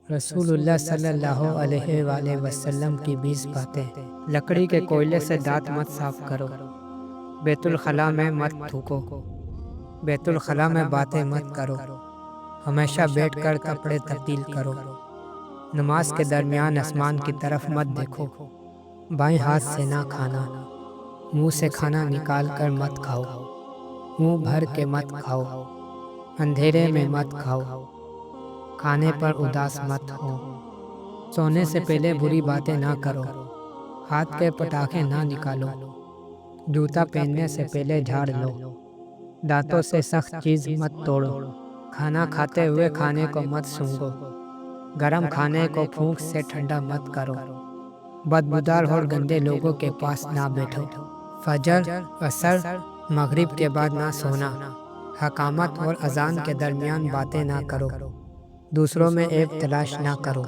رسول اللہ صلی اللہ علیہ وآلہ وسلم کی 20 باتیں۔ لکڑی کے کوئلے سے دانت مت صاف کرو، بیت الخلاء میں مت تھوکو، بیت الخلاء میں باتیں مت کرو، ہمیشہ بیٹھ کر کپڑے تبدیل کرو، نماز کے درمیان آسمان کی طرف مت دیکھو، بائیں ہاتھ سے نہ کھانا، منہ سے کھانا نکال کر مت کھاؤ، منہ بھر کے مت کھاؤ، اندھیرے میں مت کھاؤ، کھانے پر اداس مت ہو، سونے سے پہلے بری باتیں نہ کرو، ہاتھ کے پٹاخے نہ نکالو، جوتا پہننے سے پہلے جھاڑ لو، دانتوں سے سخت چیز مت توڑو، کھانا کھاتے ہوئے کھانے کو مت سونگھو، گرم کھانے کو پھونک سے ٹھنڈا مت کرو، بدبودار اور گندے لوگوں کے پاس نہ بیٹھو، فجر، عصر، مغرب کے بعد نہ سونا، حکامت اور اذان کے درمیان باتیں نہ کرو، دوسروں میں عیب تلاش نہ کرو۔